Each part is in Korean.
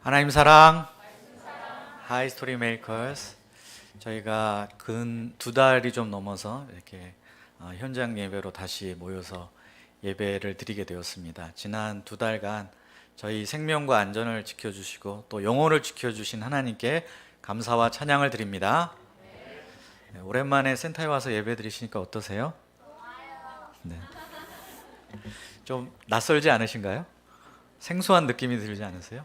하나님 사랑, 하이 스토리 메이커스. 저희가 근 2달이 좀 넘어서 이렇게 현장 예배로 다시 모여서 예배를 드리게 되었습니다. 지난 2달간 저희 생명과 안전을 지켜주시고 또 영혼을 지켜주신 하나님께 감사와 찬양을 드립니다. 네, 오랜만에 센터에 와서 예배 드리시니까 어떠세요? 네. 좀 낯설지 않으신가요? 생소한 느낌이 들지 않으세요?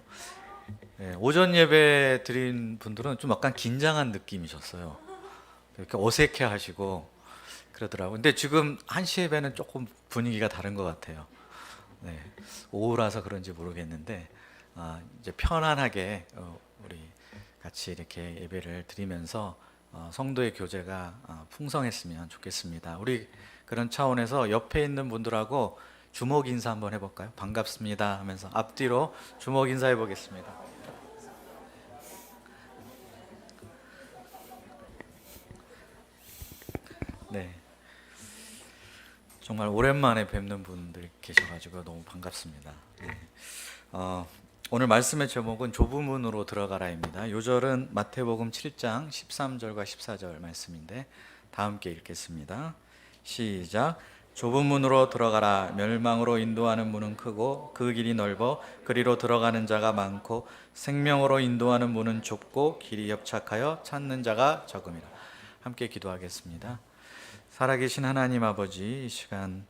네, 오전 예배 드린 분들은 좀 약간 긴장한 느낌이셨어요. 이렇게 어색해 하시고 그러더라고요. 근데 지금 1시 예배는 조금 분위기가 다른 것 같아요. 네, 오후라서 그런지 모르겠는데 이제 편안하게 우리 같이 이렇게 예배를 드리면서 성도의 교제가 풍성했으면 좋겠습니다. 우리 그런 차원에서 옆에 있는 분들하고 주먹 인사 한번 해볼까요? 반갑습니다 하면서 앞뒤로 주먹 인사해 보겠습니다. 네, 정말 오랜만에 뵙는 분들 계셔가지고 너무 반갑습니다. 네. 오늘 말씀의 제목은 좁은 문으로 들어가라입니다. 요절은 마태복음 7장 13절과 14절 말씀인데 다 함께 읽겠습니다. 시작. 좁은 문으로 들어가라. 멸망으로 인도하는 문은 크고 그 길이 넓어 그리로 들어가는 자가 많고 생명으로 인도하는 문은 좁고 길이 협착하여 찾는 자가 적음이라. 함께 기도하겠습니다. 살아계신 하나님 아버지, 이 시간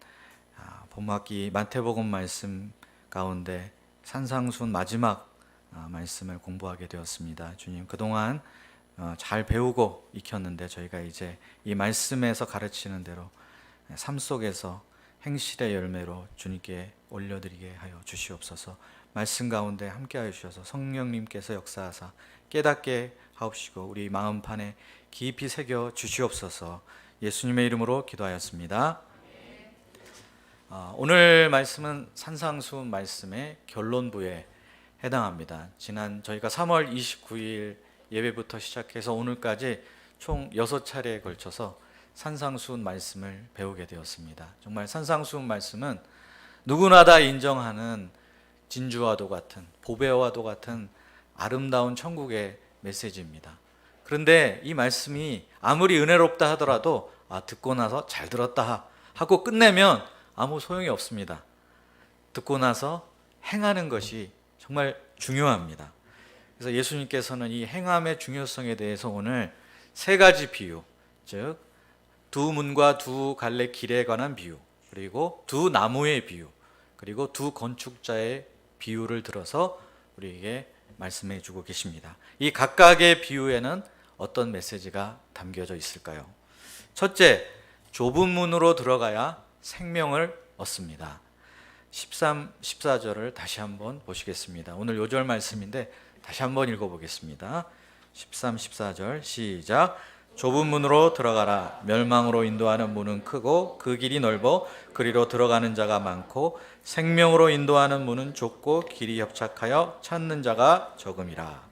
본학기 마태복음 말씀 가운데 산상순 마지막 말씀을 공부하게 되었습니다. 주님, 그동안 잘 배우고 익혔는데 저희가 이제 이 말씀에서 가르치는 대로 삶 속에서 행실의 열매로 주님께 올려드리게 하여 주시옵소서. 말씀 가운데 함께하여 주셔서 성령님께서 역사하사 깨닫게 하옵시고 우리 마음판에 깊이 새겨 주시옵소서. 예수님의 이름으로 기도하였습니다. 오늘 말씀은 산상수훈 말씀의 결론부에 해당합니다. 지난 저희가 3월 29일 예배부터 시작해서 오늘까지 총 6차례에 걸쳐서 산상수훈 말씀을 배우게 되었습니다. 정말 산상수훈 말씀은 누구나 다 인정하는 진주와도 같은, 보배와도 같은 아름다운 천국의 메시지입니다. 그런데 이 말씀이 아무리 은혜롭다 하더라도 듣고 나서 잘 들었다 하고 끝내면 아무 소용이 없습니다. 듣고 나서 행하는 것이 정말 중요합니다. 그래서 예수님께서는 이 행함의 중요성에 대해서 오늘 3가지 비유, 즉 두 문과 두 갈래 길에 관한 비유, 그리고 두 나무의 비유, 그리고 두 건축자의 비유를 들어서 우리에게 말씀해 주고 계십니다. 이 각각의 비유에는 어떤 메시지가 담겨져 있을까요? 첫째, 좁은 문으로 들어가야 생명을 얻습니다. 13, 14절을 다시 한번 보시겠습니다. 오늘 요절 말씀인데 다시 한번 읽어보겠습니다. 13, 14절 시작. 좁은 문으로 들어가라. 멸망으로 인도하는 문은 크고 그 길이 넓어 그리로 들어가는 자가 많고 생명으로 인도하는 문은 좁고 길이 협착하여 찾는 자가 적음이라.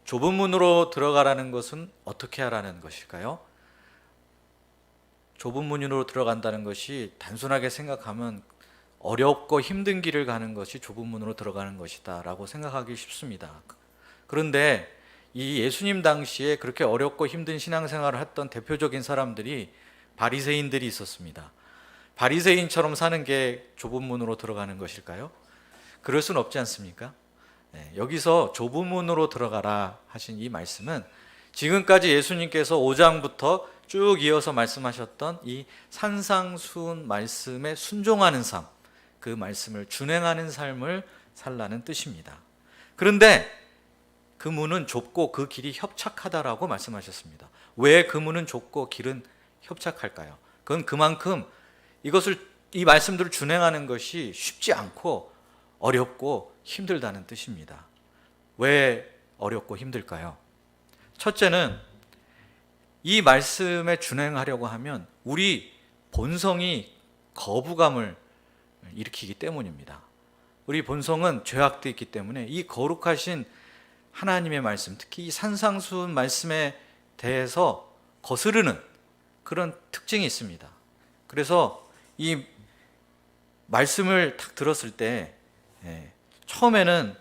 좁은 문으로 들어가라는 것은 어떻게 하라는 것일까요? 좁은 문으로 들어간다는 것이 단순하게 생각하면 어렵고 힘든 길을 가는 것이 좁은 문으로 들어가는 것이다 라고 생각하기 쉽습니다. 그런데 이 예수님 당시에 그렇게 어렵고 힘든 신앙생활을 했던 대표적인 사람들이 바리새인들이 있었습니다. 바리새인처럼 사는 게 좁은 문으로 들어가는 것일까요? 그럴 수는 없지 않습니까? 여기서 좁은 문으로 들어가라 하신 이 말씀은 지금까지 예수님께서 5장부터 쭉 이어서 말씀하셨던 이 산상수훈 말씀에 순종하는 삶, 그 말씀을 준행하는 삶을 살라는 뜻입니다. 그런데 그 문은 좁고 그 길이 협착하다라고 말씀하셨습니다. 왜 그 문은 좁고 길은 협착할까요? 그건 그만큼 이 말씀들을 준행하는 것이 쉽지 않고 어렵고 힘들다는 뜻입니다. 왜 어렵고 힘들까요? 첫째는 이 말씀에 준행하려고 하면 우리 본성이 거부감을 일으키기 때문입니다. 우리 본성은 죄악되어 있기 때문에 이 거룩하신 하나님의 말씀, 특히 이 산상수훈 말씀에 대해서 거스르는 그런 특징이 있습니다. 그래서 이 말씀을 딱 들었을 때 처음에는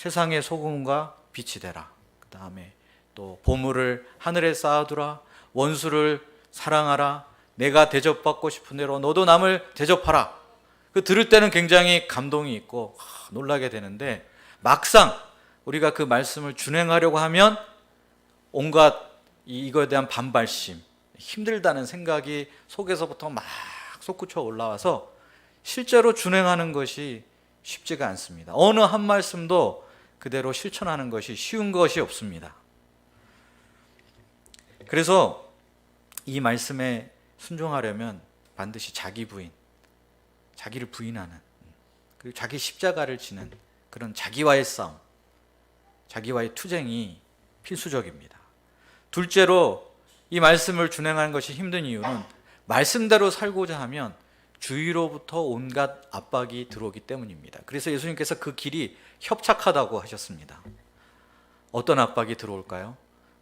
세상의 소금과 빛이 되라. 그 다음에 또 보물을 하늘에 쌓아두라. 원수를 사랑하라. 내가 대접받고 싶은 대로 너도 남을 대접하라. 그 들을 때는 굉장히 감동이 있고 놀라게 되는데, 막상 우리가 그 말씀을 준행하려고 하면 온갖 이거에 대한 반발심, 힘들다는 생각이 속에서부터 막 솟구쳐 올라와서 실제로 준행하는 것이 쉽지가 않습니다. 어느 한 말씀도 그대로 실천하는 것이 쉬운 것이 없습니다. 그래서 이 말씀에 순종하려면 반드시 자기 부인, 자기를 부인하는, 그리고 자기 십자가를 지는 그런 자기와의 싸움, 자기와의 투쟁이 필수적입니다. 둘째로 이 말씀을 준행하는 것이 힘든 이유는 말씀대로 살고자 하면 주위로부터 온갖 압박이 들어오기 때문입니다. 그래서 예수님께서 그 길이 협착하다고 하셨습니다. 어떤 압박이 들어올까요?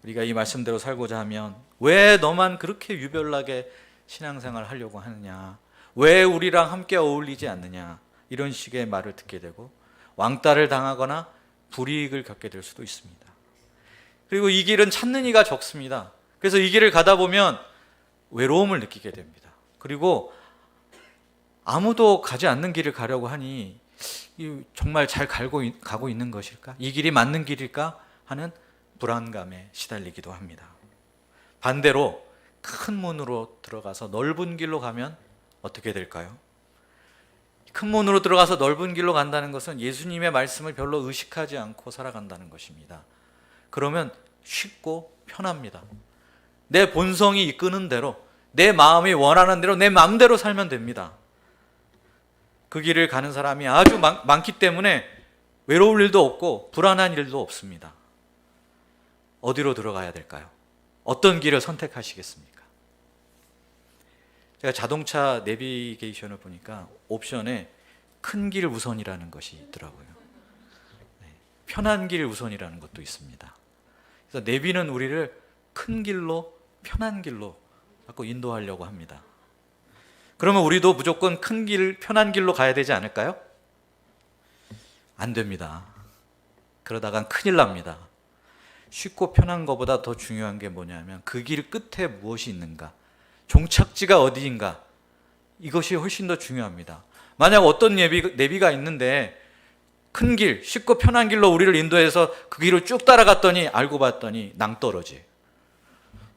우리가 이 말씀대로 살고자 하면 왜 너만 그렇게 유별나게 신앙생활을 하려고 하느냐, 왜 우리랑 함께 어울리지 않느냐, 이런 식의 말을 듣게 되고 왕따를 당하거나 불이익을 겪게 될 수도 있습니다. 그리고 이 길은 찾는 이가 적습니다. 그래서 이 길을 가다 보면 외로움을 느끼게 됩니다. 그리고 아무도 가지 않는 길을 가려고 하니 정말 잘 가고 있는 것일까? 이 길이 맞는 길일까? 하는 불안감에 시달리기도 합니다. 반대로 큰 문으로 들어가서 넓은 길로 가면 어떻게 될까요? 큰 문으로 들어가서 넓은 길로 간다는 것은 예수님의 말씀을 별로 의식하지 않고 살아간다는 것입니다. 그러면 쉽고 편합니다. 내 본성이 이끄는 대로, 내 마음이 원하는 대로 내 마음대로 살면 됩니다. 그 길을 가는 사람이 아주 많기 때문에 외로울 일도 없고 불안한 일도 없습니다. 어디로 들어가야 될까요? 어떤 길을 선택하시겠습니까? 제가 자동차 내비게이션을 보니까 옵션에 큰 길 우선이라는 것이 있더라고요. 편한 길 우선이라는 것도 있습니다. 그래서 내비는 우리를 큰 길로, 편한 길로 자꾸 인도하려고 합니다. 그러면 우리도 무조건 큰 길, 편한 길로 가야 되지 않을까요? 안 됩니다. 그러다간 큰일 납니다. 쉽고 편한 것보다 더 중요한 게 뭐냐면 그 길 끝에 무엇이 있는가, 종착지가 어디인가, 이것이 훨씬 더 중요합니다. 만약 어떤 내비가 있는데 큰 길, 쉽고 편한 길로 우리를 인도해서 그 길을 쭉 따라갔더니 알고 봤더니 낭떠러지.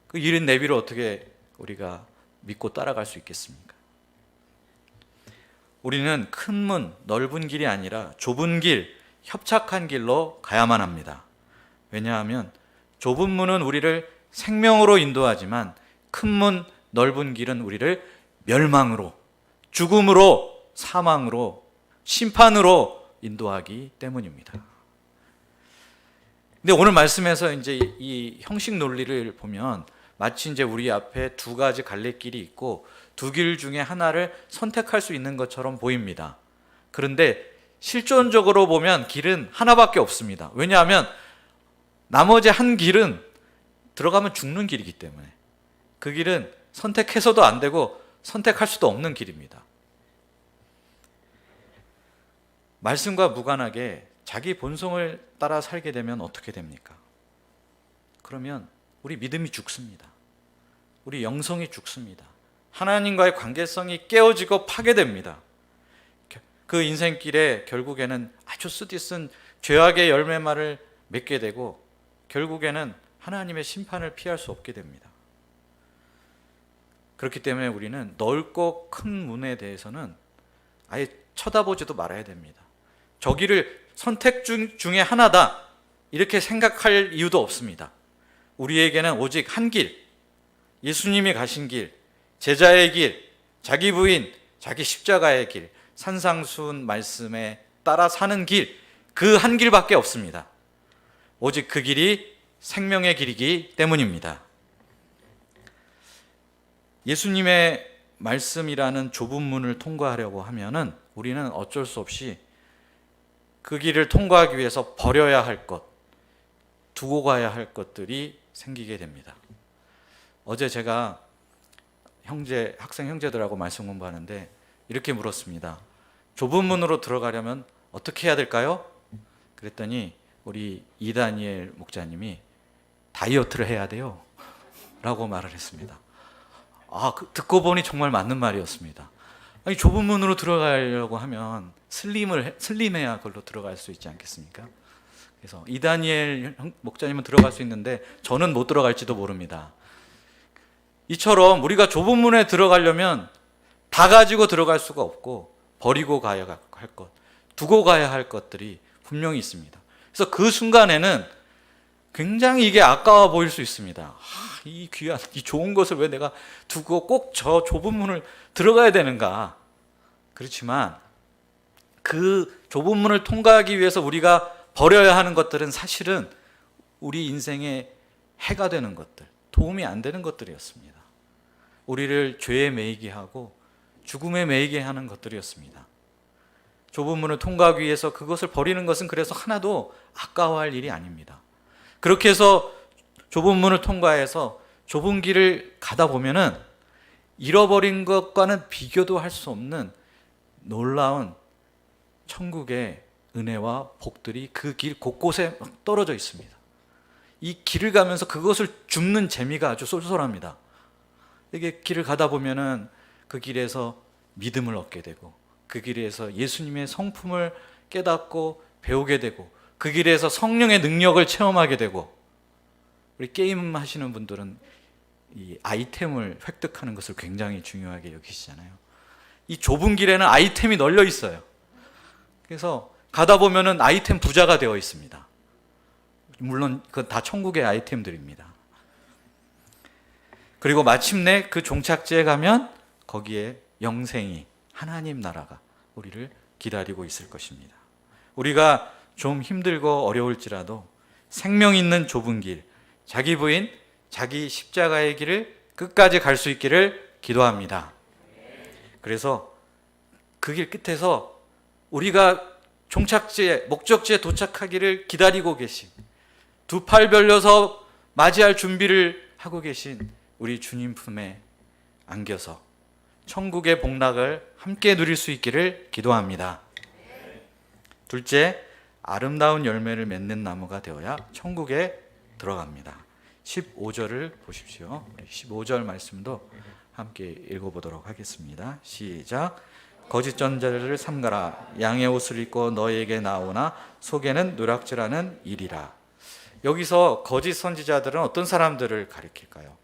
그 이른 내비를 어떻게 우리가 믿고 따라갈 수 있겠습니까? 우리는 큰 문, 넓은 길이 아니라 좁은 길, 협착한 길로 가야만 합니다. 왜냐하면 좁은 문은 우리를 생명으로 인도하지만 큰 문, 넓은 길은 우리를 멸망으로, 죽음으로, 사망으로, 심판으로 인도하기 때문입니다. 근데 오늘 말씀에서 이제 이 형식 논리를 보면 마치 이제 우리 앞에 두 가지 갈래길이 있고 두 길 중에 하나를 선택할 수 있는 것처럼 보입니다. 그런데 실존적으로 보면 길은 하나밖에 없습니다. 왜냐하면 나머지 한 길은 들어가면 죽는 길이기 때문에 그 길은 선택해서도 안 되고 선택할 수도 없는 길입니다. 말씀과 무관하게 자기 본성을 따라 살게 되면 어떻게 됩니까? 그러면 우리 믿음이 죽습니다. 우리 영성이 죽습니다. 하나님과의 관계성이 깨어지고 파괴됩니다. 그 인생길에 결국에는 아주 쓰디쓴 죄악의 열매만을 맺게 되고 결국에는 하나님의 심판을 피할 수 없게 됩니다. 그렇기 때문에 우리는 넓고 큰 문에 대해서는 아예 쳐다보지도 말아야 됩니다. 저기를 선택 중에 하나다 이렇게 생각할 이유도 없습니다. 우리에게는 오직 한 길, 예수님이 가신 길, 제자의 길, 자기 부인, 자기 십자가의 길, 산상수훈 말씀에 따라 사는 길, 그 한 길밖에 없습니다. 오직 그 길이 생명의 길이기 때문입니다. 예수님의 말씀이라는 좁은 문을 통과하려고 하면은 우리는 어쩔 수 없이 그 길을 통과하기 위해서 버려야 할 것, 두고 가야 할 것들이 생기게 됩니다. 어제 제가 학생 형제들하고 말씀 공부하는데 이렇게 물었습니다. 좁은 문으로 들어가려면 어떻게 해야 될까요? 그랬더니 우리 이다니엘 목사님이 다이어트를 해야 돼요 라고 말을 했습니다. 듣고 보니 정말 맞는 말이었습니다. 아니, 좁은 문으로 들어가려고 하면 슬림해야 그걸로 들어갈 수 있지 않겠습니까? 그래서 이다니엘 목사님은 들어갈 수 있는데 저는 못 들어갈지도 모릅니다. 이처럼 우리가 좁은 문에 들어가려면 다 가지고 들어갈 수가 없고 버리고 가야 할 것, 두고 가야 할 것들이 분명히 있습니다. 그래서 그 순간에는 굉장히 이게 아까워 보일 수 있습니다. 이 귀한, 이 좋은 것을 왜 내가 두고 꼭 저 좁은 문을 들어가야 되는가? 그렇지만 그 좁은 문을 통과하기 위해서 우리가 버려야 하는 것들은 사실은 우리 인생에 해가 되는 것들, 도움이 안 되는 것들이었습니다. 우리를 죄에 매이게 하고 죽음에 매이게 하는 것들이었습니다. 좁은 문을 통과하기 위해서 그것을 버리는 것은 그래서 하나도 아까워할 일이 아닙니다. 그렇게 해서 좁은 문을 통과해서 좁은 길을 가다 보면은 잃어버린 것과는 비교도 할 수 없는 놀라운 천국의 은혜와 복들이 그 길 곳곳에 떨어져 있습니다. 이 길을 가면서 그것을 줍는 재미가 아주 쏠쏠합니다. 이게 길을 가다 보면은 그 길에서 믿음을 얻게 되고, 그 길에서 예수님의 성품을 깨닫고 배우게 되고, 그 길에서 성령의 능력을 체험하게 되고, 우리 게임 하시는 분들은 이 아이템을 획득하는 것을 굉장히 중요하게 여기시잖아요. 이 좁은 길에는 아이템이 널려 있어요. 그래서 가다 보면은 아이템 부자가 되어 있습니다. 물론 그건 다 천국의 아이템들입니다. 그리고 마침내 그 종착지에 가면 거기에 영생이, 하나님 나라가 우리를 기다리고 있을 것입니다. 우리가 좀 힘들고 어려울지라도 생명 있는 좁은 길, 자기 부인, 자기 십자가의 길을 끝까지 갈 수 있기를 기도합니다. 그래서 그 길 끝에서 우리가 종착지에, 목적지에 도착하기를 기다리고 계신, 두 팔 벌려서 맞이할 준비를 하고 계신 우리 주님 품에 안겨서 천국의 복락을 함께 누릴 수 있기를 기도합니다. 둘째, 아름다운 열매를 맺는 나무가 되어야 천국에 들어갑니다. 15절을 보십시오. 15절 말씀도 함께 읽어보도록 하겠습니다. 시작. 거짓 전자를 삼가라. 양의 옷을 입고 너에게 나오나 속에는 누락질하는 일이라. 여기서 거짓 선지자들은 어떤 사람들을 가리킬까요?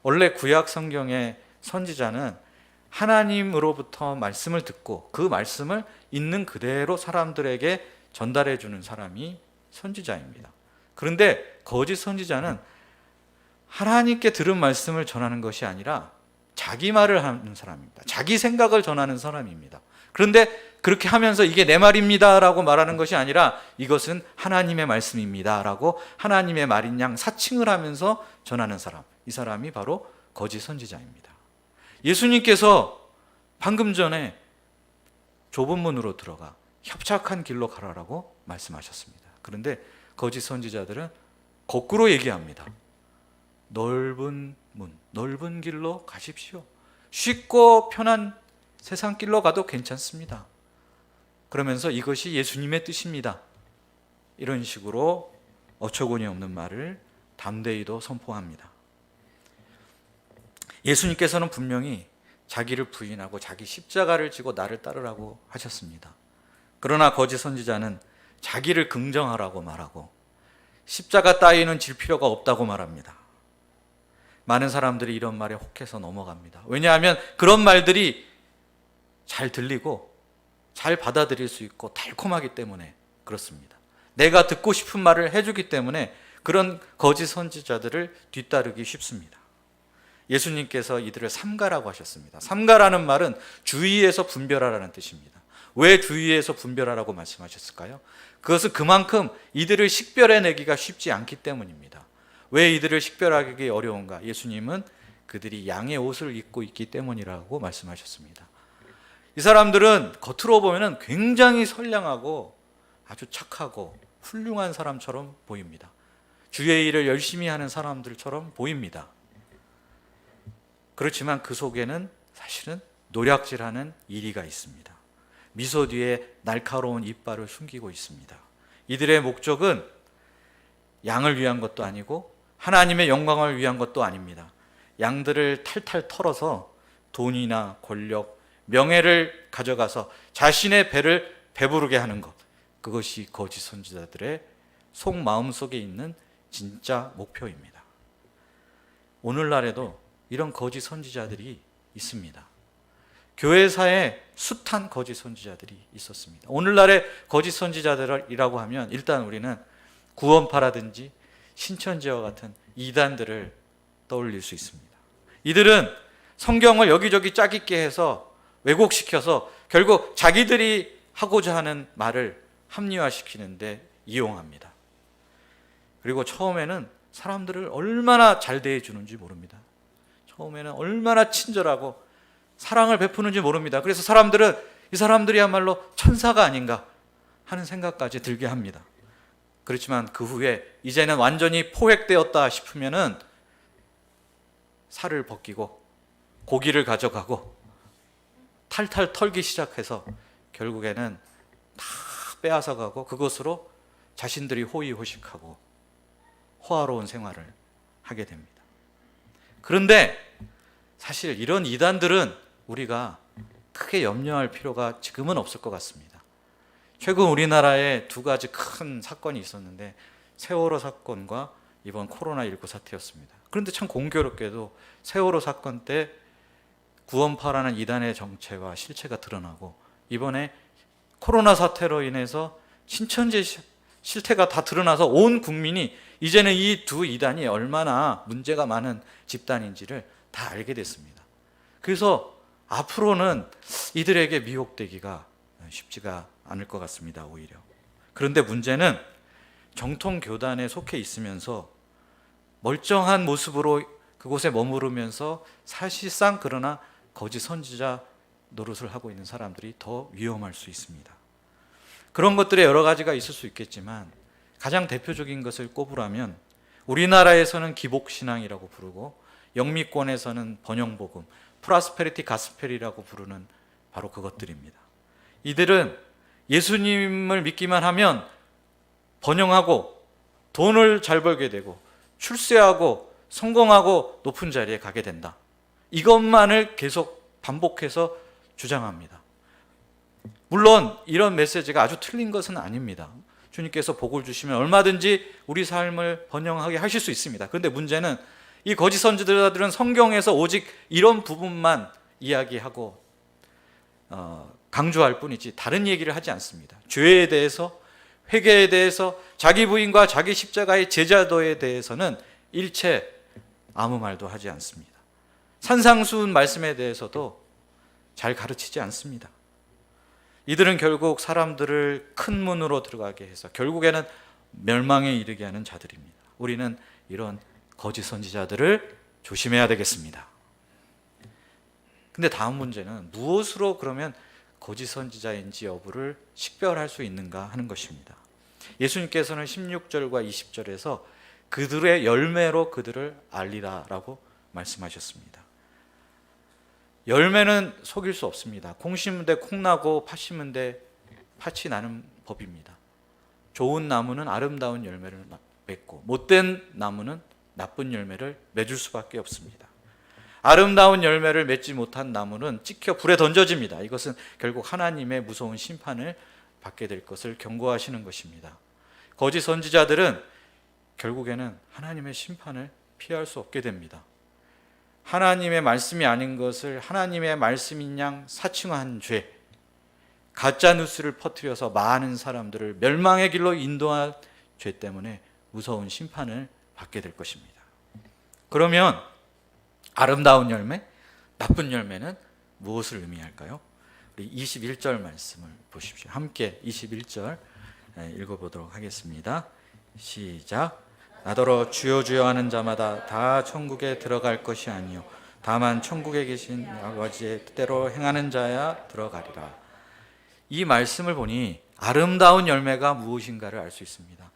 원래 구약 성경의 선지자는 하나님으로부터 말씀을 듣고 그 말씀을 있는 그대로 사람들에게 전달해 주는 사람이 선지자입니다. 그런데 거짓 선지자는 하나님께 들은 말씀을 전하는 것이 아니라 자기 말을 하는 사람입니다. 자기 생각을 전하는 사람입니다. 그런데 그렇게 하면서 이게 내 말입니다 라고 말하는 것이 아니라 이것은 하나님의 말씀입니다 라고 하나님의 말인 양 사칭을 하면서 전하는 사람, 이 사람이 바로 거짓 선지자입니다. 예수님께서 방금 전에 좁은 문으로 들어가 협착한 길로 가라라고 말씀하셨습니다. 그런데 거짓 선지자들은 거꾸로 얘기합니다. 넓은 문, 넓은 길로 가십시오. 쉽고 편한 세상 길로 가도 괜찮습니다. 그러면서 이것이 예수님의 뜻입니다. 이런 식으로 어처구니 없는 말을 담대히도 선포합니다. 예수님께서는 분명히 자기를 부인하고 자기 십자가를 지고 나를 따르라고 하셨습니다. 그러나 거짓 선지자는 자기를 긍정하라고 말하고 십자가 따위는 질 필요가 없다고 말합니다. 많은 사람들이 이런 말에 혹해서 넘어갑니다. 왜냐하면 그런 말들이 잘 들리고 잘 받아들일 수 있고 달콤하기 때문에 그렇습니다. 내가 듣고 싶은 말을 해주기 때문에 그런 거짓 선지자들을 뒤따르기 쉽습니다. 예수님께서 이들을 삼가라고 하셨습니다. 삼가라는 말은 주의에서 분별하라는 뜻입니다. 왜 주의에서 분별하라고 말씀하셨을까요? 그것은 그만큼 이들을 식별해내기가 쉽지 않기 때문입니다. 왜 이들을 식별하기 어려운가? 예수님은 그들이 양의 옷을 입고 있기 때문이라고 말씀하셨습니다. 이 사람들은 겉으로 보면 굉장히 선량하고 아주 착하고 훌륭한 사람처럼 보입니다. 주의 일을 열심히 하는 사람들처럼 보입니다. 그렇지만 그 속에는 사실은 노략질하는 이리가 있습니다. 미소 뒤에 날카로운 이빨을 숨기고 있습니다. 이들의 목적은 양을 위한 것도 아니고 하나님의 영광을 위한 것도 아닙니다. 양들을 탈탈 털어서 돈이나 권력, 명예를 가져가서 자신의 배를 배부르게 하는 것, 그것이 거짓 선지자들의 속마음 속에 있는 진짜 목표입니다. 오늘날에도 이런 거짓 선지자들이 있습니다. 교회사에 숱한 거짓 선지자들이 있었습니다. 오늘날의 거짓 선지자들이라고 하면 일단 우리는 구원파라든지 신천지와 같은 이단들을 떠올릴 수 있습니다. 이들은 성경을 여기저기 짜깁게 해서 왜곡시켜서 결국 자기들이 하고자 하는 말을 합리화시키는데 이용합니다. 그리고 처음에는 사람들을 얼마나 잘 대해주는지 모릅니다. 처음에는 얼마나 친절하고 사랑을 베푸는지 모릅니다. 그래서 사람들은 이 사람들이야말로 천사가 아닌가 하는 생각까지 들게 합니다. 그렇지만 그 후에 이제는 완전히 포획되었다 싶으면은 살을 벗기고 고기를 가져가고 탈탈 털기 시작해서 결국에는 다 빼앗아가고 그것으로 자신들이 호의호식하고 호화로운 생활을 하게 됩니다. 그런데 사실 이런 이단들은 우리가 크게 염려할 필요가 지금은 없을 것 같습니다. 최근 우리나라에 두 가지 큰 사건이 있었는데 세월호 사건과 이번 코로나19 사태였습니다. 그런데 참 공교롭게도 세월호 사건 때 구원파라는 이단의 정체와 실체가 드러나고 이번에 코로나 사태로 인해서 신천지 실태가 다 드러나서 온 국민이 이제는 이 두 이단이 얼마나 문제가 많은 집단인지를 다 알게 됐습니다. 그래서 앞으로는 이들에게 미혹되기가 쉽지가 않을 것 같습니다. 오히려. 그런데 문제는 정통 교단에 속해 있으면서 멀쩡한 모습으로 그곳에 머무르면서 사실상 그러나 거짓 선지자 노릇을 하고 있는 사람들이 더 위험할 수 있습니다. 그런 것들에 여러 가지가 있을 수 있겠지만 가장 대표적인 것을 꼽으라면 우리나라에서는 기복신앙이라고 부르고 영미권에서는 번영복음, 프라스페리티 가스펠이라고 부르는 바로 그것들입니다. 이들은 예수님을 믿기만 하면 번영하고 돈을 잘 벌게 되고 출세하고 성공하고 높은 자리에 가게 된다. 이것만을 계속 반복해서 주장합니다. 물론 이런 메시지가 아주 틀린 것은 아닙니다. 주님께서 복을 주시면 얼마든지 우리 삶을 번영하게 하실 수 있습니다. 그런데 문제는 이 거짓 선지자들은 성경에서 오직 이런 부분만 이야기하고 강조할 뿐이지 다른 얘기를 하지 않습니다. 죄에 대해서, 회개에 대해서, 자기 부인과 자기 십자가의 제자도에 대해서는 일체 아무 말도 하지 않습니다. 산상수훈 말씀에 대해서도 잘 가르치지 않습니다. 이들은 결국 사람들을 큰 문으로 들어가게 해서 결국에는 멸망에 이르게 하는 자들입니다. 우리는 이런 거짓 선지자들을 조심해야 되겠습니다. 근데 다음 문제는 무엇으로 그러면 거짓 선지자인지 여부를 식별할 수 있는가 하는 것입니다. 예수님께서는 16절과 20절에서 그들의 열매로 그들을 알리라라고 말씀하셨습니다. 열매는 속일 수 없습니다. 콩 심은 데 콩 나고 팥 심은 데 팥이 나는 법입니다. 좋은 나무는 아름다운 열매를 맺고 못된 나무는 나쁜 열매를 맺을 수밖에 없습니다. 아름다운 열매를 맺지 못한 나무는 찍혀 불에 던져집니다. 이것은 결국 하나님의 무서운 심판을 받게 될 것을 경고하시는 것입니다. 거짓 선지자들은 결국에는 하나님의 심판을 피할 수 없게 됩니다. 하나님의 말씀이 아닌 것을 하나님의 말씀인 양 사칭한 죄, 가짜 뉴스를 퍼뜨려서 많은 사람들을 멸망의 길로 인도한 죄 때문에 무서운 심판을 받게 될 것입니다. 그러면 아름다운 열매, 나쁜 열매는 무엇을 의미할까요? 우리 21절 말씀을 보십시오. 함께 21절 읽어보도록 하겠습니다. 시작. 나더러 주여 주여 하는 자마다 다 천국에 들어갈 것이 아니요 다만 천국에 계신 아버지의 뜻대로 행하는 자야 들어가리라. 이 말씀을 보니 아름다운 열매가 무엇인가를 알 수 있습니다.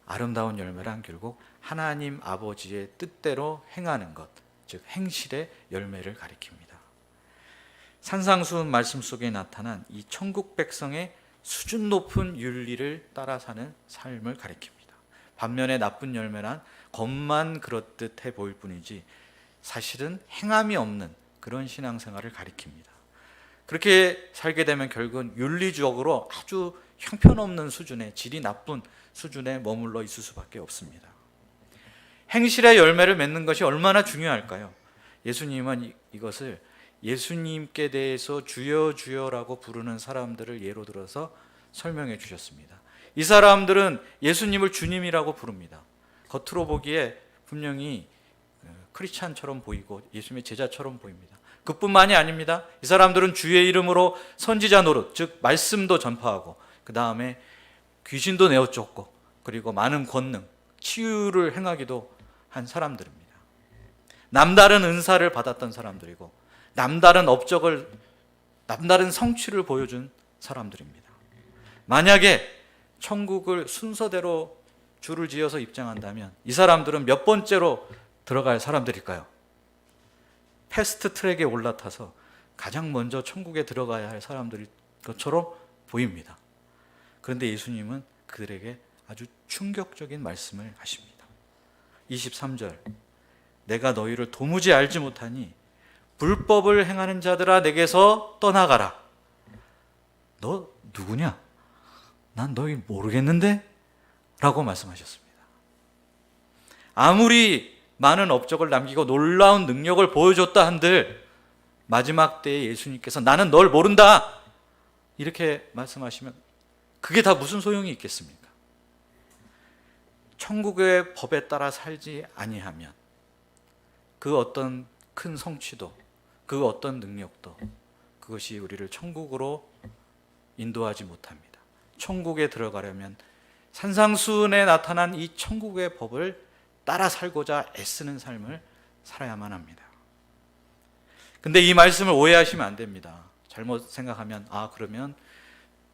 아름다운 열매란 결국 하나님 아버지의 뜻대로 행하는 것, 즉 행실의 열매를 가리킵니다. 산상수훈 말씀 속에 나타난 이 천국 백성의 수준 높은 윤리를 따라 사는 삶을 가리킵니다. 반면에 나쁜 열매란 겉만 그렇듯해 보일 뿐이지 사실은 행함이 없는 그런 신앙생활을 가리킵니다. 그렇게 살게 되면 결국은 윤리적으로 아주 형편없는 수준의, 질이 나쁜 수준에 머물러 있을 수밖에 없습니다. 행실의 열매를 맺는 것이 얼마나 중요할까요? 예수님은 이것을 예수님께 대해서 주여 주여라고 부르는 사람들을 예로 들어서 설명해 주셨습니다. 이 사람들은 예수님을 주님이라고 부릅니다. 겉으로 보기에 분명히 크리스찬처럼 보이고 예수님의 제자처럼 보입니다. 그뿐만이 아닙니다. 이 사람들은 주의 이름으로 선지자 노릇, 즉 말씀도 전파하고 그 다음에 귀신도 내어쫓고 그리고 많은 권능, 치유를 행하기도 한 사람들입니다. 남다른 은사를 받았던 사람들이고 남다른 업적을, 남다른 성취를 보여준 사람들입니다. 만약에 천국을 순서대로 줄을 지어서 입장한다면 이 사람들은 몇 번째로 들어갈 사람들일까요? 패스트 트랙에 올라타서 가장 먼저 천국에 들어가야 할 사람들일 것처럼 보입니다. 그런데 예수님은 그들에게 아주 충격적인 말씀을 하십니다. 23절, 내가 너희를 도무지 알지 못하니 불법을 행하는 자들아 내게서 떠나가라. 너 누구냐? 난 너희 모르겠는데? 라고 말씀하셨습니다. 아무리 많은 업적을 남기고 놀라운 능력을 보여줬다 한들 마지막 때에 예수님께서 나는 널 모른다 이렇게 말씀하시면 그게 다 무슨 소용이 있겠습니까? 천국의 법에 따라 살지 아니하면 그 어떤 큰 성취도, 그 어떤 능력도 그것이 우리를 천국으로 인도하지 못합니다. 천국에 들어가려면 산상수훈에 나타난 이 천국의 법을 따라 살고자 애쓰는 삶을 살아야만 합니다. 근데 이 말씀을 오해하시면 안 됩니다. 잘못 생각하면 그러면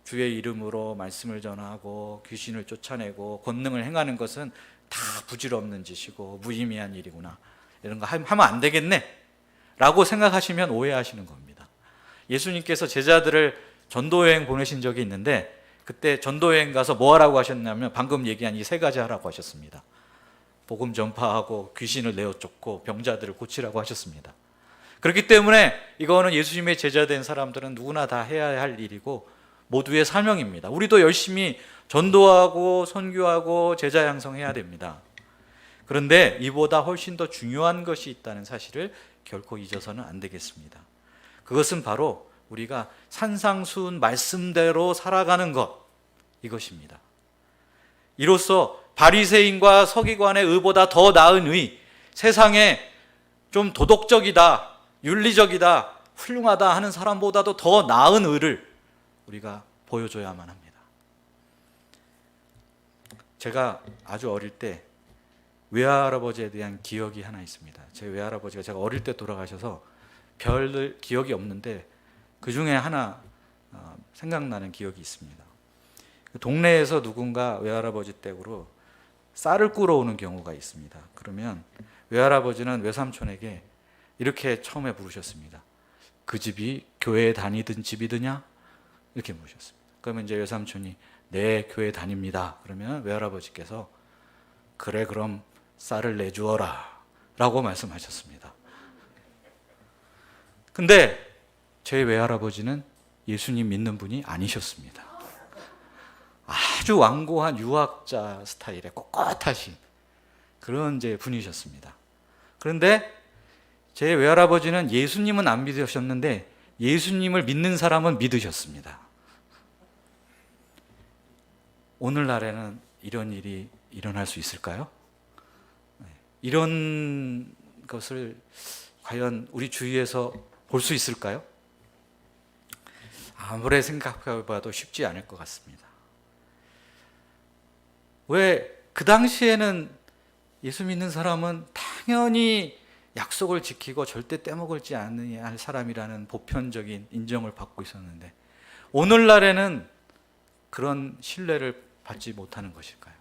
주의 이름으로 말씀을 전하고 귀신을 쫓아내고 권능을 행하는 것은 다 부질없는 짓이고 무의미한 일이구나, 이런 거 하면 안 되겠네 라고 생각하시면 오해하시는 겁니다. 예수님께서 제자들을 전도여행 보내신 적이 있는데 그때 전도여행 가서 뭐 하라고 하셨냐면 방금 얘기한 이 세 가지 하라고 하셨습니다. 복음 전파하고 귀신을 내어쫓고 병자들을 고치라고 하셨습니다. 그렇기 때문에 이거는 예수님의 제자된 사람들은 누구나 다 해야 할 일이고 모두의 사명입니다. 우리도 열심히 전도하고 선교하고 제자 양성해야 됩니다. 그런데 이보다 훨씬 더 중요한 것이 있다는 사실을 결코 잊어서는 안 되겠습니다. 그것은 바로 우리가 산상수훈 말씀대로 살아가는 것, 이것입니다. 이로써 바리새인과 서기관의 의보다 더 나은 의, 세상에 좀 도덕적이다, 윤리적이다, 훌륭하다 하는 사람보다도 더 나은 의를 우리가 보여줘야만 합니다. 제가 아주 어릴 때 외할아버지에 대한 기억이 하나 있습니다. 제 외할아버지가 제가 어릴 때 돌아가셔서 별 기억이 없는데 그 중에 하나 생각나는 기억이 있습니다. 동네에서 누군가 외할아버지 댁으로 쌀을 꾸러 오는 경우가 있습니다. 그러면 외할아버지는 외삼촌에게 이렇게 처음에 부르셨습니다. 그 집이 교회에 다니던 집이더냐? 이렇게 물으셨습니다. 그러면 이제 외삼촌이 네, 교회 다닙니다. 그러면 외할아버지께서 그래, 그럼 쌀을 내주어라 라고 말씀하셨습니다. 근데 제 외할아버지는 예수님 믿는 분이 아니셨습니다. 아주 완고한 유학자 스타일의 꼿꼿하신 그런 이제 분이셨습니다. 그런데 제 외할아버지는 예수님은 안 믿으셨는데 예수님을 믿는 사람은 믿으셨습니다. 오늘날에는 이런 일이 일어날 수 있을까요? 이런 것을 과연 우리 주위에서 볼 수 있을까요? 아무리 생각해봐도 쉽지 않을 것 같습니다. 왜 그 당시에는 예수 믿는 사람은 당연히 약속을 지키고 절대 떼먹을지 않아야 할 사람이라는 보편적인 인정을 받고 있었는데 오늘날에는 그런 신뢰를 받지 못하는 것일까요?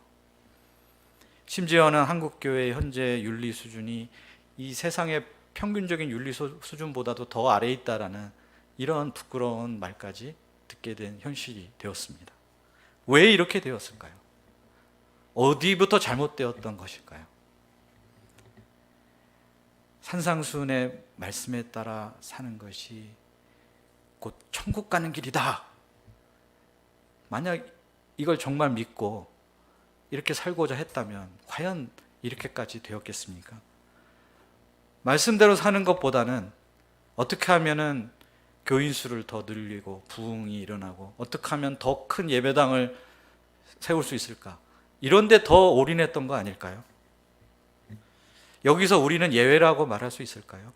심지어는 한국교회의 현재 윤리 수준이 이 세상의 평균적인 윤리 수준보다도 더 아래에 있다라는 이런 부끄러운 말까지 듣게 된 현실이 되었습니다. 왜 이렇게 되었을까요? 어디부터 잘못되었던 것일까요? 산상수훈의 말씀에 따라 사는 것이 곧 천국 가는 길이다. 만약 이걸 정말 믿고 이렇게 살고자 했다면 과연 이렇게까지 되었겠습니까? 말씀대로 사는 것보다는 어떻게 하면은 교인 수를 더 늘리고 부흥이 일어나고 어떻게 하면 더 큰 예배당을 세울 수 있을까? 이런 데 더 올인했던 거 아닐까요? 여기서 우리는 예외라고 말할 수 있을까요?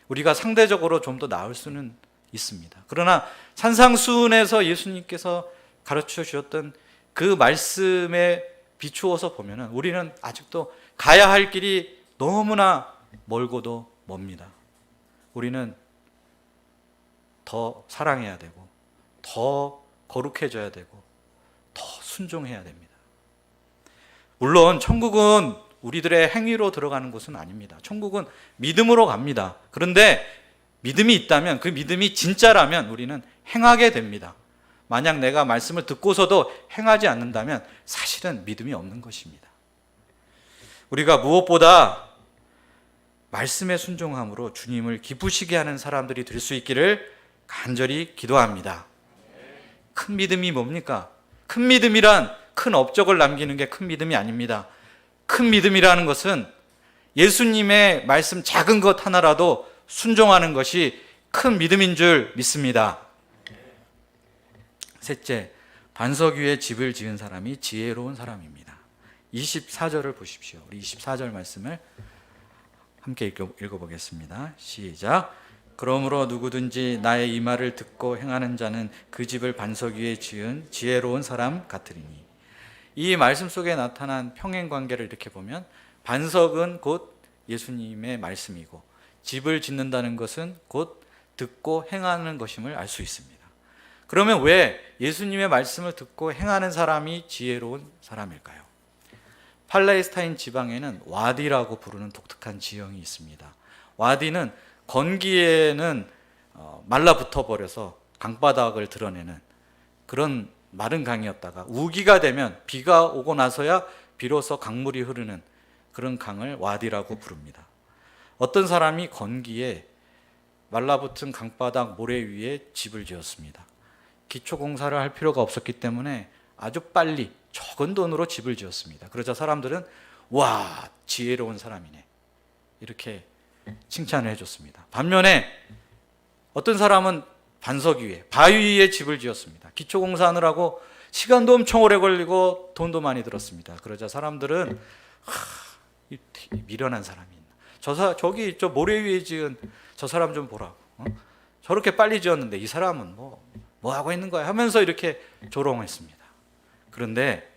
우리가 상대적으로 좀 더 나을 수는 있습니다. 그러나 산상수훈에서 예수님께서 가르쳐 주셨던 그 말씀에 비추어서 보면은 우리는 아직도 가야 할 길이 너무나 멀고도 멉니다. 우리는 더 사랑해야 되고 더 거룩해져야 되고 더 순종해야 됩니다. 물론 천국은 우리들의 행위로 들어가는 곳은 아닙니다. 천국은 믿음으로 갑니다. 그런데 믿음이 있다면 그 믿음이 진짜라면 우리는 행하게 됩니다. 만약 내가 말씀을 듣고서도 행하지 않는다면 사실은 믿음이 없는 것입니다. 우리가 무엇보다 말씀에 순종함으로 주님을 기쁘시게 하는 사람들이 될 수 있기를 간절히 기도합니다. 큰 믿음이 뭡니까? 큰 믿음이란 큰 업적을 남기는 게 큰 믿음이 아닙니다. 큰 믿음이라는 것은 예수님의 말씀 작은 것 하나라도 순종하는 것이 큰 믿음인 줄 믿습니다. 셋째, 반석 위에 집을 지은 사람이 지혜로운 사람입니다. 24절을 보십시오. 우리 24절 말씀을 함께 읽어보겠습니다. 시작. 그러므로 누구든지 나의 이 말을 듣고 행하는 자는 그 집을 반석 위에 지은 지혜로운 사람 같으리니. 이 말씀 속에 나타난 평행관계를 이렇게 보면 반석은 곧 예수님의 말씀이고 집을 짓는다는 것은 곧 듣고 행하는 것임을 알 수 있습니다. 그러면 왜 예수님의 말씀을 듣고 행하는 사람이 지혜로운 사람일까요? 팔레스타인 지방에는 와디라고 부르는 독특한 지형이 있습니다. 와디는 건기에는 말라붙어 버려서 강바닥을 드러내는 그런 마른 강이었다가 우기가 되면 비가 오고 나서야 비로소 강물이 흐르는 그런 강을 와디라고 부릅니다. 어떤 사람이 건기에 말라붙은 강바닥 모래 위에 집을 지었습니다. 기초공사를 할 필요가 없었기 때문에 아주 빨리 적은 돈으로 집을 지었습니다. 그러자 사람들은 와, 지혜로운 사람이네 이렇게 칭찬을 해줬습니다. 반면에 어떤 사람은 반석 위에 바위 위에 집을 지었습니다. 기초공사하느라고 시간도 엄청 오래 걸리고 돈도 많이 들었습니다. 그러자 사람들은 이 미련한 사람이 있나, 저기 저 모래 위에 지은 저 사람 좀 보라고, 저렇게 빨리 지었는데 이 사람은 뭐 하고 있는 거야 하면서 이렇게 조롱했습니다. 그런데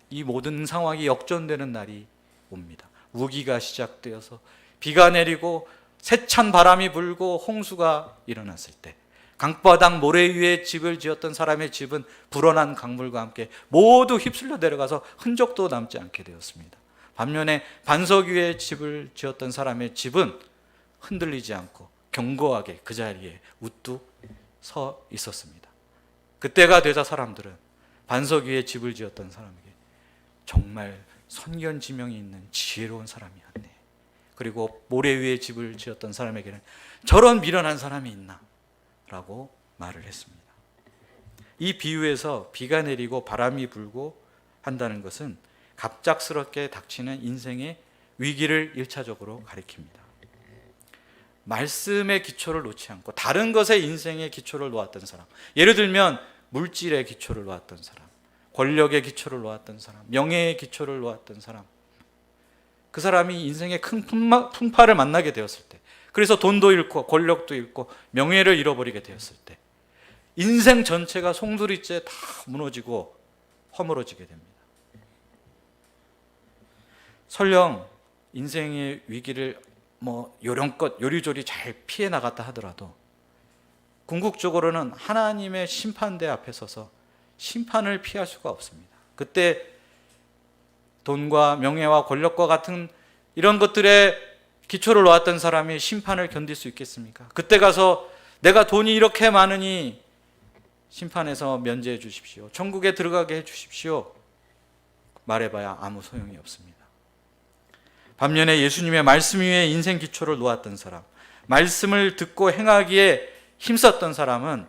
이 모든 상황이 역전되는 날이 옵니다. 우기가 시작되어서 비가 내리고 세찬 바람이 불고 홍수가 일어났을 때 강바닥 모래 위에 집을 지었던 사람의 집은 불어난 강물과 함께 모두 휩쓸려 내려가서 흔적도 남지 않게 되었습니다. 반면에 반석 위에 집을 지었던 사람의 집은 흔들리지 않고 견고하게 그 자리에 우뚝 서 있었습니다. 그때가 되자 사람들은 반석 위에 집을 지었던 사람에게 정말 선견지명이 있는 지혜로운 사람이었네, 그리고 모래 위에 집을 지었던 사람에게는 저런 미련한 사람이 있나 라고 말을 했습니다. 이 비유에서 비가 내리고 바람이 불고 한다는 것은 갑작스럽게 닥치는 인생의 위기를 1차적으로 가리킵니다. 말씀의 기초를 놓지 않고 다른 것에 인생의 기초를 놓았던 사람, 예를 들면 물질의 기초를 놓았던 사람, 권력의 기초를 놓았던 사람, 명예의 기초를 놓았던 사람, 그 사람이 인생의 큰 풍파를 만나게 되었을 때, 그래서 돈도 잃고 권력도 잃고 명예를 잃어버리게 되었을 때 인생 전체가 송두리째 다 무너지고 허물어지게 됩니다. 설령 인생의 위기를 요령껏 요리조리 잘 피해 나갔다 하더라도 궁극적으로는 하나님의 심판대 앞에 서서 심판을 피할 수가 없습니다. 그때 돈과 명예와 권력과 같은 이런 것들에 기초를 놓았던 사람이 심판을 견딜 수 있겠습니까? 그때 가서 내가 돈이 이렇게 많으니 심판에서 면제해 주십시오. 천국에 들어가게 해 주십시오. 말해봐야 아무 소용이 없습니다. 반면에 예수님의 말씀 위에 인생 기초를 놓았던 사람, 말씀을 듣고 행하기에 힘썼던 사람은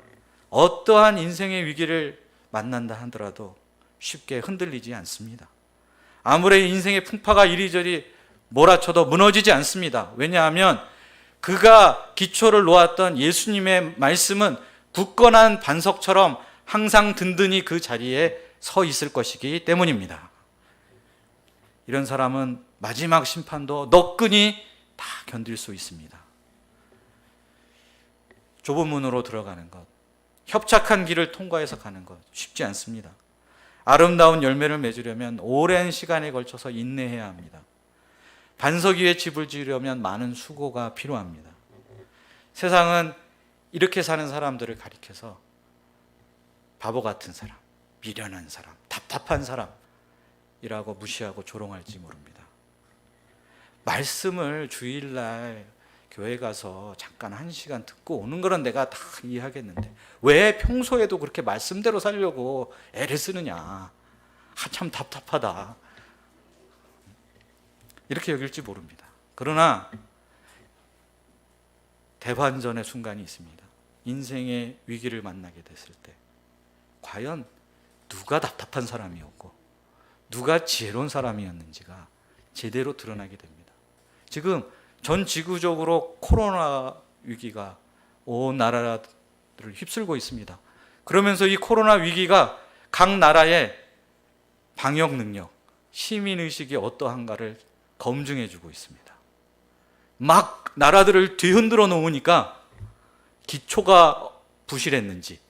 어떠한 인생의 위기를 만난다 하더라도 쉽게 흔들리지 않습니다. 아무리 인생의 풍파가 이리저리 몰아쳐도 무너지지 않습니다. 왜냐하면 그가 기초를 놓았던 예수님의 말씀은 굳건한 반석처럼 항상 든든히 그 자리에 서 있을 것이기 때문입니다. 이런 사람은 마지막 심판도 너끈히 다 견딜 수 있습니다. 좁은 문으로 들어가는 것, 협착한 길을 통과해서 가는 것 쉽지 않습니다. 아름다운 열매를 맺으려면 오랜 시간에 걸쳐서 인내해야 합니다. 반석 위에 집을 지으려면 많은 수고가 필요합니다. 세상은 이렇게 사는 사람들을 가리켜서 바보 같은 사람, 미련한 사람, 답답한 사람이라고 무시하고 조롱할지 모릅니다. 말씀을 주일날 교회 가서 잠깐 1시간 듣고 오는 거는 내가 다 이해하겠는데 왜 평소에도 그렇게 말씀대로 살려고 애를 쓰느냐. 참 답답하다. 이렇게 여길지 모릅니다. 그러나 대반전의 순간이 있습니다. 인생의 위기를 만나게 됐을 때 과연 누가 답답한 사람이었고 누가 지혜로운 사람이었는지가 제대로 드러나게 됩니다. 지금 전 지구적으로 코로나 위기가 온 나라들을 휩쓸고 있습니다. 그러면서 이 코로나 위기가 각 나라의 방역 능력, 시민의식이 어떠한가를 검증해주고 있습니다. 막 나라들을 뒤흔들어 놓으니까 기초가 부실했는지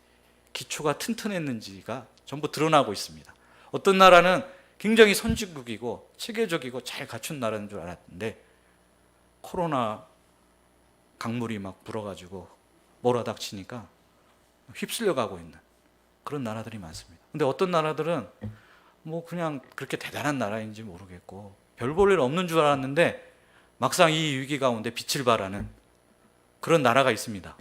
기초가 튼튼했는지가 전부 드러나고 있습니다. 어떤 나라는 굉장히 선진국이고 체계적이고 잘 갖춘 나라인 줄 알았는데 코로나 강물이 막 불어가지고 몰아닥치니까 휩쓸려가고 있는 그런 나라들이 많습니다. 근데 어떤 나라들은 뭐 그냥 그렇게 대단한 나라인지 모르겠고 별 볼 일 없는 줄 알았는데 막상 이 위기 가운데 빛을 발하는 그런 나라가 있습니다.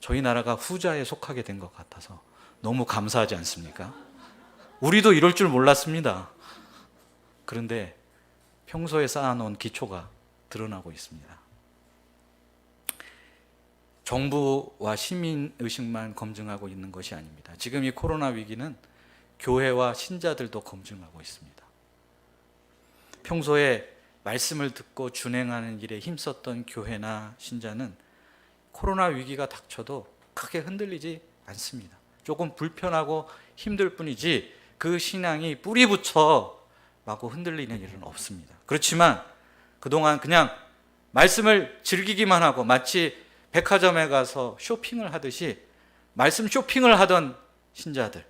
저희 나라가 후자에 속하게 된 것 같아서 너무 감사하지 않습니까? 우리도 이럴 줄 몰랐습니다. 그런데 평소에 쌓아놓은 기초가 드러나고 있습니다. 정부와 시민의식만 검증하고 있는 것이 아닙니다. 지금 이 코로나 위기는 교회와 신자들도 검증하고 있습니다. 평소에 말씀을 듣고 준행하는 일에 힘썼던 교회나 신자는 코로나 위기가 닥쳐도 크게 흔들리지 않습니다. 조금 불편하고 힘들 뿐이지 그 신앙이 뿌리 붙여 마구 흔들리는 일은 없습니다. 그렇지만 그동안 그냥 말씀을 즐기기만 하고 마치 백화점에 가서 쇼핑을 하듯이 말씀 쇼핑을 하던 신자들,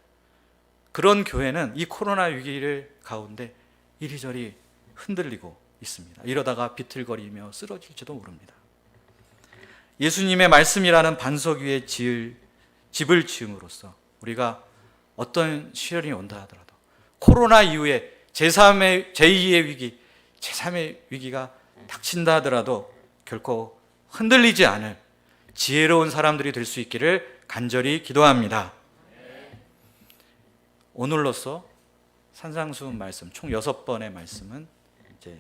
그런 교회는 이 코로나 위기를 가운데 이리저리 흔들리고 있습니다. 이러다가 비틀거리며 쓰러질지도 모릅니다. 예수님의 말씀이라는 반석 위에 집을 지음으로써 우리가 어떤 시련이 온다 하더라도 코로나 이후에 제2의 위기, 제3의 위기가 닥친다 하더라도 결코 흔들리지 않을 지혜로운 사람들이 될 수 있기를 간절히 기도합니다. 오늘로써 산상수훈 말씀 총 6번의 말씀은 이제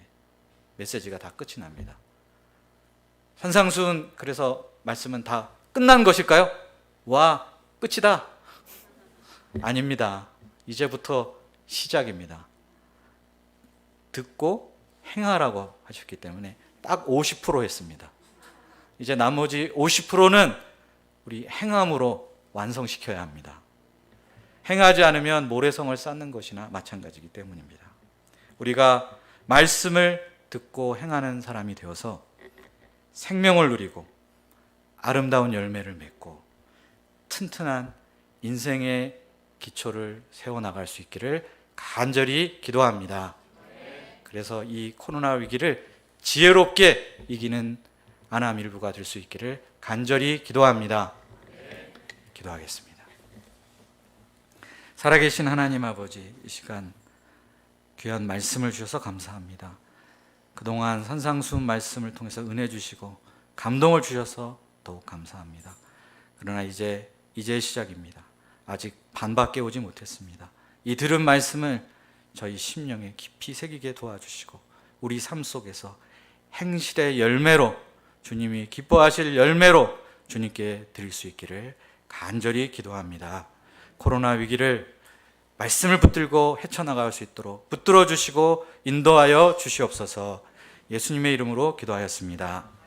메시지가 다 끝이 납니다. 산상수훈 그래서 말씀은 다 끝난 것일까요? 와, 끝이다. 아닙니다. 이제부터 시작입니다. 듣고 행하라고 하셨기 때문에 딱 50% 했습니다. 이제 나머지 50%는 우리 행함으로 완성시켜야 합니다. 행하지 않으면 모래성을 쌓는 것이나 마찬가지이기 때문입니다. 우리가 말씀을 듣고 행하는 사람이 되어서 생명을 누리고 아름다운 열매를 맺고 튼튼한 인생의 기초를 세워나갈 수 있기를 간절히 기도합니다. 그래서 이 코로나 위기를 지혜롭게 이기는 아남 일부가 될 수 있기를 간절히 기도합니다. 기도하겠습니다. 살아계신 하나님 아버지, 이 시간 귀한 말씀을 주셔서 감사합니다. 그동안 산상수훈 말씀을 통해서 은혜 주시고 감동을 주셔서 더욱 감사합니다. 그러나 이제 시작입니다. 아직 반밖에 오지 못했습니다. 이 들은 말씀을 저희 심령에 깊이 새기게 도와주시고 우리 삶 속에서 행실의 열매로, 주님이 기뻐하실 열매로 주님께 드릴 수 있기를 간절히 기도합니다. 코로나 위기를 말씀을 붙들고 헤쳐나갈 수 있도록 붙들어 주시고 인도하여 주시옵소서. 예수님의 이름으로 기도하였습니다.